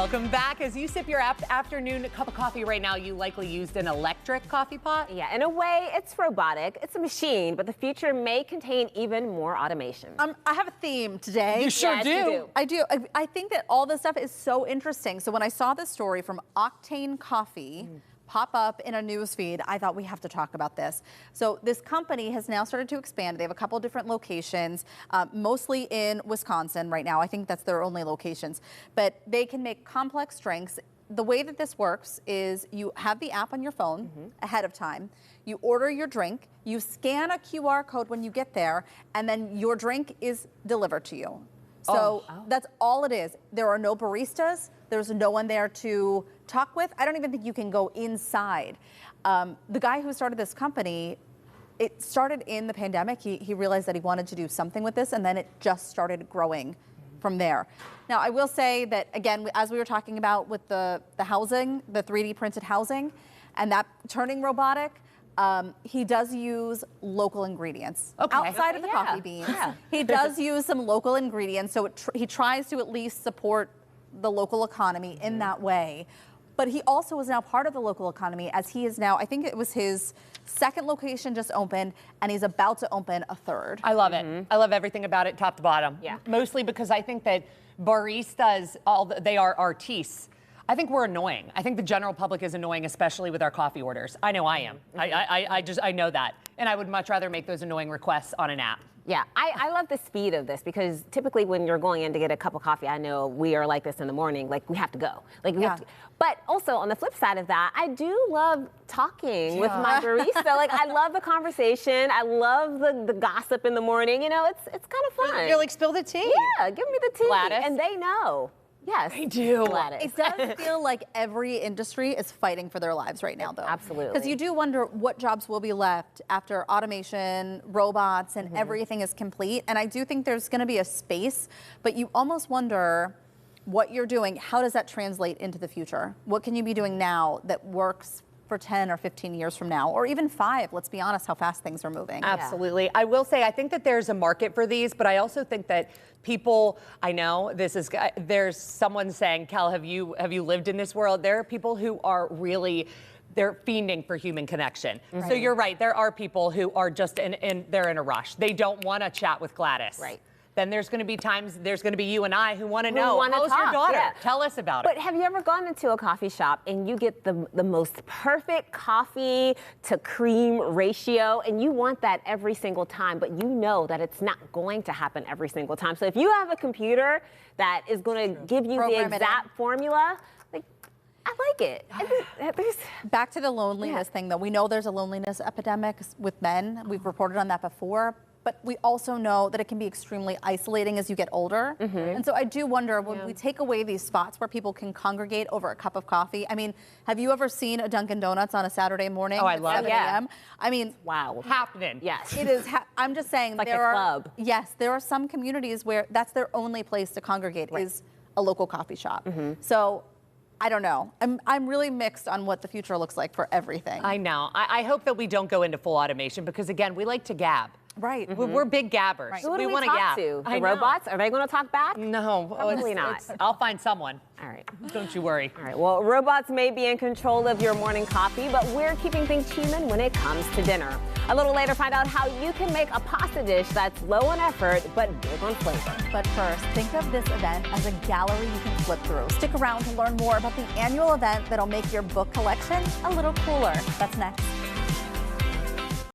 Welcome back. As you sip your afternoon cup of coffee right now, you likely used an electric coffee pot? Yeah, in a way, it's robotic. It's a machine, but the future may contain even more automation. I have a theme today. You sure Yes, do. you do. I do. I think that all this stuff is so interesting. So when I saw this story from Octane Coffee pop up in a news feed, I thought we have to talk about this. So this company has now started to expand. They have a couple different locations, mostly in Wisconsin right now. I think that's their only locations. But they can make complex drinks. The way that this works is you have the app on your phone ahead of time. You order your drink, you scan a QR code when you get there, and then your drink is delivered to you. So that's all it is. There are no baristas. There's no one there to talk with. I don't even think you can go inside. The guy who started this company, it started in the pandemic. He realized that he wanted to do something with this, and then it just started growing from there. Now, I will say that, again, as we were talking about with the housing, the 3D printed housing, and that turning robotic, he does use local ingredients outside of the coffee beans. He does use some local ingredients, so he tries to at least support the local economy in that way. But he also is now part of the local economy, as he is now, I think it was his second location just opened, and he's about to open a third. I love it. I love everything about it, top to bottom. Yeah. Mostly because I think that baristas, they are artistes. I think we're annoying. I think the general public is annoying, especially with our coffee orders. I know I am. I know that. And I would much rather make those annoying requests on an app. Yeah, I love the speed of this, because typically when you're going in to get a cup of coffee, I know we are like this in the morning, like we have to go. Like we have to. But also on the flip side of that, I do love talking with my barista. Like I love the conversation. I love the gossip in the morning. You know, it's kind of fun. You're like, spill the tea. Yeah, give me the tea. Gladys. And they know. Yes, I do. Gladys. It does feel like every industry is fighting for their lives right now, though. Absolutely. Because you do wonder what jobs will be left after automation, robots, and everything is complete. And I do think there's going to be a space, but you almost wonder what you're doing. How does that translate into the future? What can you be doing now that works for 10 or 15 years from now, or even 5? Let's be honest how fast things are moving. Absolutely. I will say, I think that there's a market for these, but I also think that people, I know this is, there's someone saying, Cal, have you lived in this world? There are people who are really, they're fiending for human connection. So you're right. There are people who are just they're in a rush. They don't want to chat with Gladys. Right. Then there's going to be times, there's going to be you and I who want to know, how's talk, your daughter? yeah. Tell us about it. But have you ever gone into a coffee shop and you get the most perfect coffee to cream ratio, and you want that every single time, but you know that it's not going to happen every single time. So if you have a computer that is going to give you the exact formula, like, I like it. Back to the loneliness thing, though. We know there's a loneliness epidemic with men. We've reported on that before. But we also know that it can be extremely isolating as you get older. And so I do wonder, when we take away these spots where people can congregate over a cup of coffee, I mean, have you ever seen a Dunkin' Donuts on a Saturday morning I at love 7 it. a.m.? I mean, Wow. Happening. Yes. it is. I'm just saying, like there a club. Yes, there are some communities where that's their only place to congregate is a local coffee shop. So I don't know. I'm really mixed on what the future looks like for everything. I know. I hope that we don't go into full automation, because again, we like to gab. Right. We're big gabbers. Who do we want to talk gab. to? I The know. robots? Are they going to talk back? No. Probably not. I'll find someone. All right. Don't you worry. All right. Well, robots may be in control of your morning coffee, but we're keeping things human when it comes to dinner. A little later, find out how you can make a pasta dish that's low on effort but big on flavor. But first, think of this event as a gallery you can flip through. Stick around to learn more about the annual event that'll make your book collection a little cooler. That's next.